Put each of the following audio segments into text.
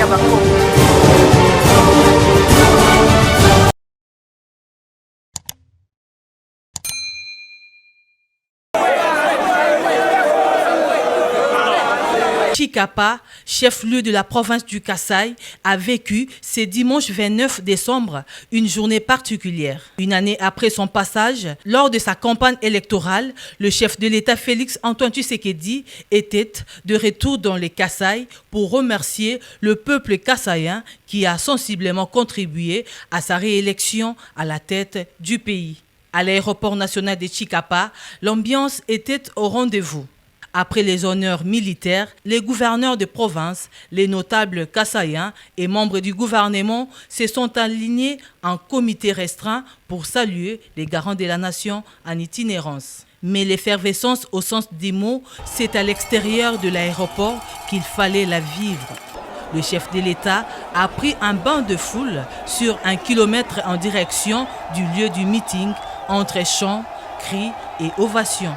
ya bakongo. Chikapa, chef-lieu de la province du Kasaï, a vécu ce dimanche 29 décembre une journée particulière. Une année après son passage, lors de sa campagne électorale, le chef de l'État Félix Antoine Tshisekedi était de retour dans les Kasaï pour remercier le peuple kassaïen qui a sensiblement contribué à sa réélection à la tête du pays. À l'aéroport national de Chikapa, l'ambiance était au rendez-vous. Après les honneurs militaires, les gouverneurs de province, les notables kassaïens et membres du gouvernement se sont alignés en comité restreint pour saluer les garants de la nation en itinérance. Mais l'effervescence au sens des mots, c'est à l'extérieur de l'aéroport qu'il fallait la vivre. Le chef de l'État a pris un bain de foule sur 1 kilomètre en direction du lieu du meeting entre chants, cris et ovations.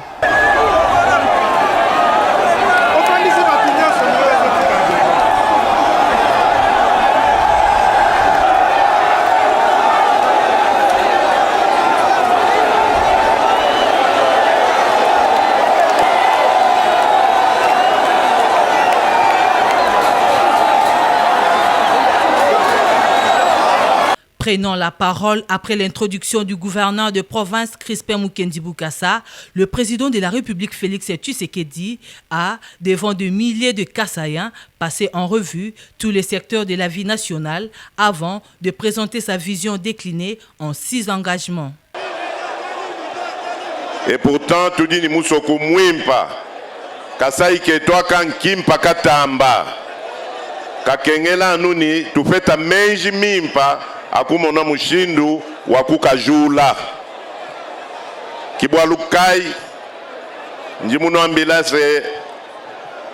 Prenant la parole après l'introduction du gouverneur de province Crispin Mukendi Bokassa, le président de la République Félix Tshisekedi a, devant de milliers de Kassaïens, passé en revue tous les secteurs de la vie nationale avant de présenter sa vision déclinée en 6 engagements. Et pourtant, tout dit Moussoko Mwimpa, Kassaï Ketwa Kan Kimpa Katamba, Kakengela Nuni, tu fais ta menji mimpa. Akumona mushindu wakukajula kibwa lukai njimuno ambulance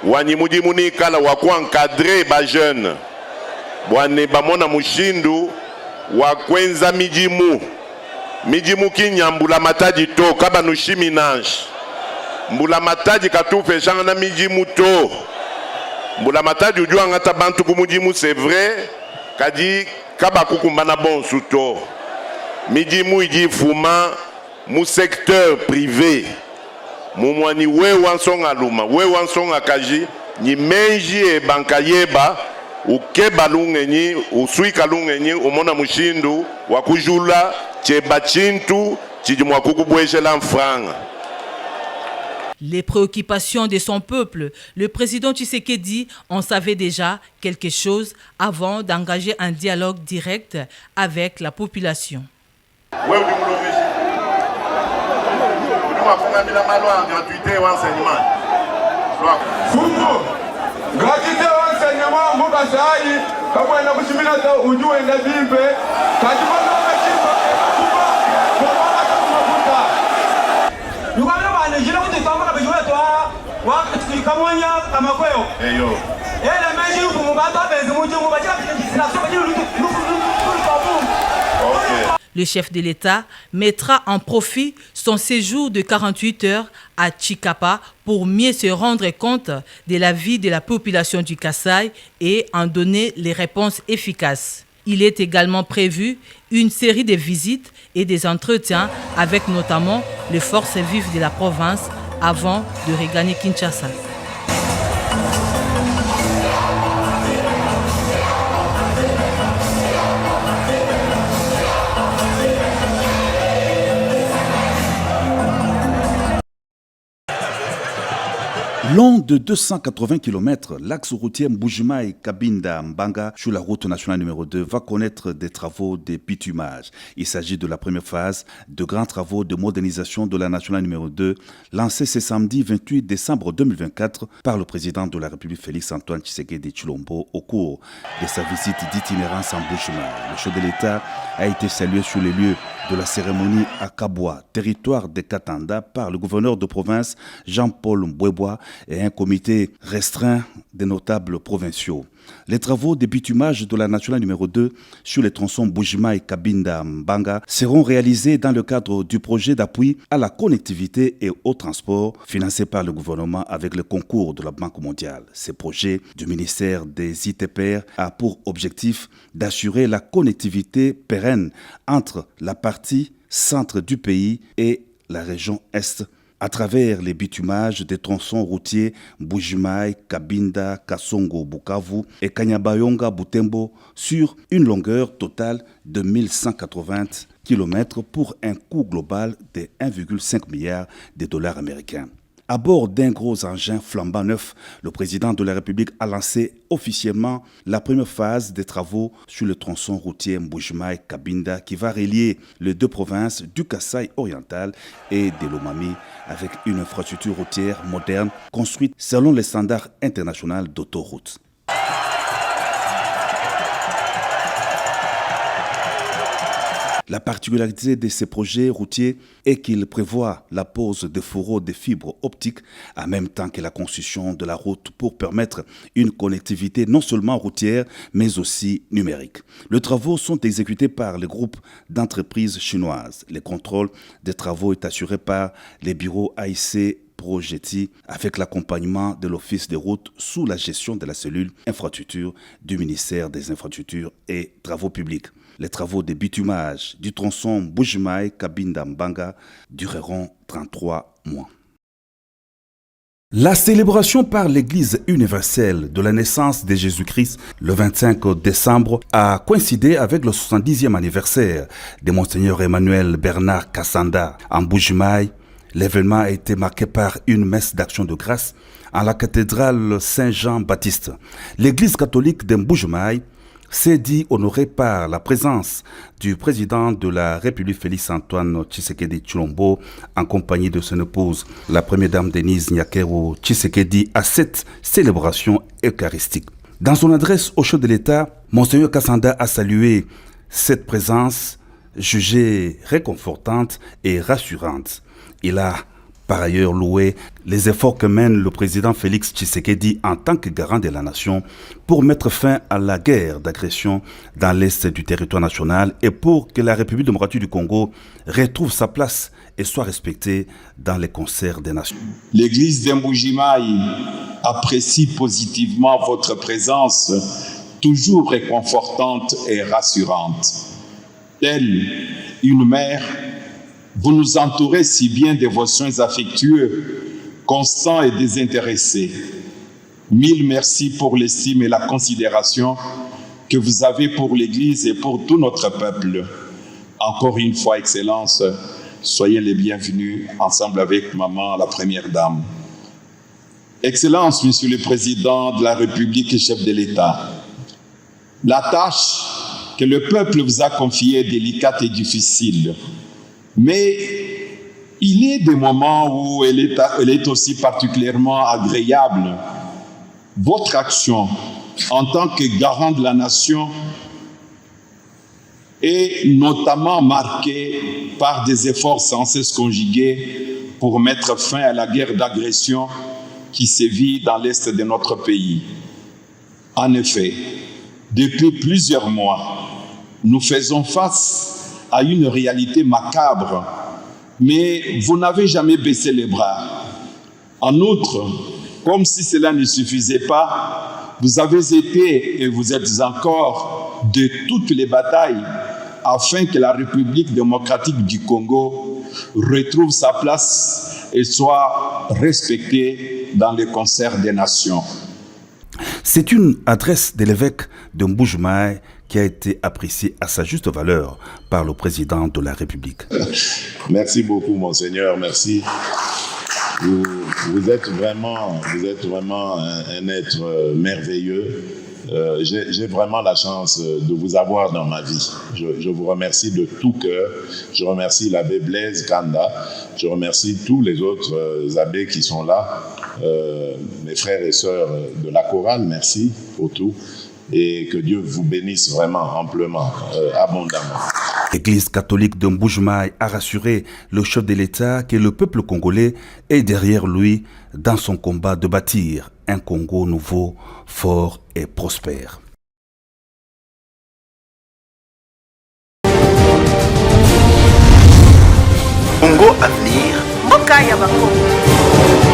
wanyimudi munikala waku encadrer ba jeune bwane bamona mushindu wakwenza mijimu kinyambula matadi to kaba nushiminange mbula matadi katufe changa na mijimu to mbula matadi ujua ngata bantu kumujimu c'est vrai kadi kaba kukumbana bon suto mijimu iji fuma mu secteur privé mumwani we wansonga luma we wansonga kaji ni menji e banka yeba ukeba lungenyi uswika lungenyi umona mushindu wakujula cheba chintu chijimwa kukubweshela mfranga. Les préoccupations de son peuple, le président Tshisekedi en savait déjà quelque chose avant d'engager un dialogue direct avec la population. Le chef de l'État mettra en profit son séjour de 48 heures à Chikapa pour mieux se rendre compte de la vie de la population du Kasaï et en donner les réponses efficaces. Il est également prévu une série de visites et des entretiens avec notamment les forces vives de la province avant de regagner Kinshasa. Long de 280 km, l'axe routier Mbujimai-Kabinda-Mbanga sur la route nationale numéro 2 va connaître des travaux de bitumage. Il s'agit de la première phase de grands travaux de modernisation de la nationale numéro 2 lancée ce samedi 28 décembre 2024 par le président de la République Félix Antoine Tshisekedi Tshilombo au cours de sa visite d'itinérance en Mbujimai. Le chef de l'État a été salué sur les lieux de la cérémonie à Kabwa, territoire de Katanda, par le gouverneur de province Jean-Paul Mbwebwa, et un comité restreint des notables provinciaux. Les travaux de bitumage de la nationale numéro 2 sur les tronçons Bujimaï-Cabinda-Mbanga seront réalisés dans le cadre du projet d'appui à la connectivité et au transport financé par le gouvernement avec le concours de la Banque mondiale. Ce projet du ministère des ITPR a pour objectif d'assurer la connectivité pérenne entre la partie centre du pays et la région Est à travers les bitumages des tronçons routiers Bujimaï, Cabinda, Kasongo, Bukavu et Kanyabayonga, Butembo sur une longueur totale de 1180 km pour un coût global de 1,5 milliard de dollars américains. À bord d'un gros engin flambant neuf, le président de la République a lancé officiellement la première phase des travaux sur le tronçon routier Mbujimaï-Cabinda qui va relier les deux provinces du Kasaï oriental et de l'Omami avec une infrastructure routière moderne construite selon les standards internationaux d'autoroute. La particularité de ces projets routiers est qu'ils prévoient la pose de fourreaux de fibres optiques en même temps que la construction de la route pour permettre une connectivité non seulement routière mais aussi numérique. Les travaux sont exécutés par le groupe d'entreprises chinoises. Le contrôle des travaux est assuré par les bureaux AIC Progeti avec l'accompagnement de l'Office des routes sous la gestion de la cellule infrastructure du ministère des Infrastructures et Travaux publics. Les travaux de bitumage du tronçon Bujimaï-Cabinda-Mbanga dureront 33 mois. La célébration par l'Église universelle de la naissance de Jésus-Christ le 25 décembre a coïncidé avec le 70e anniversaire de Monseigneur Emmanuel Bernard Kassanda en Bujimaï. L'événement a été marqué par une messe d'action de grâce en la cathédrale Saint-Jean-Baptiste. L'Église catholique de Mbujimaï s'est dit honorée par la présence du président de la République Félix-Antoine Tshisekedi Tshilombo en compagnie de son épouse, la première dame Denise Nyakero Tshisekedi, à cette célébration eucharistique. Dans son adresse au chef de l'État, Monseigneur Kassanda a salué cette présence jugée réconfortante et rassurante. Il a par ailleurs loué les efforts que mène le président Félix Tshisekedi en tant que garant de la nation pour mettre fin à la guerre d'agression dans l'est du territoire national et pour que la République démocratique du Congo retrouve sa place et soit respectée dans les concerts des nations. L'église de Mbujimaï apprécie positivement votre présence, toujours réconfortante et rassurante. Telle une mère, vous nous entourez si bien de vos soins affectueux, constants et désintéressés. Mille merci pour l'estime et la considération que vous avez pour l'Église et pour tout notre peuple. Encore une fois, Excellence, soyez les bienvenus ensemble avec Maman, la Première Dame. Excellence, Monsieur le Président de la République et chef de l'État, la tâche que le peuple vous a confiée est délicate et difficile. Mais il est des moments où elle est aussi particulièrement agréable. Votre action en tant que garant de la nation est notamment marquée par des efforts sans cesse conjugués pour mettre fin à la guerre d'agression qui sévit dans l'est de notre pays. En effet, depuis plusieurs mois, nous faisons face à une réalité macabre, mais vous n'avez jamais baissé les bras. En outre, comme si cela ne suffisait pas, vous avez été et vous êtes encore de toutes les batailles afin que la République démocratique du Congo retrouve sa place et soit respectée dans les concerts des nations. C'est une adresse de l'évêque de Mbujimaï qui a été appréciée à sa juste valeur par le président de la République. Merci beaucoup, Monseigneur, merci. Vous êtes vraiment un être merveilleux. J'ai vraiment la chance de vous avoir dans ma vie. Je vous remercie de tout cœur. Je remercie l'abbé Blaise Kanda. Je remercie tous les autres abbés qui sont là. Mes frères et sœurs de la chorale, merci pour tout. et que Dieu vous bénisse vraiment amplement, abondamment. L'Église catholique de Mbuji-Mayi a rassuré le chef de l'État que le peuple congolais est derrière lui dans son combat de bâtir un Congo nouveau, fort et prospère. Congo Avenir. Mboka ya Bakongo.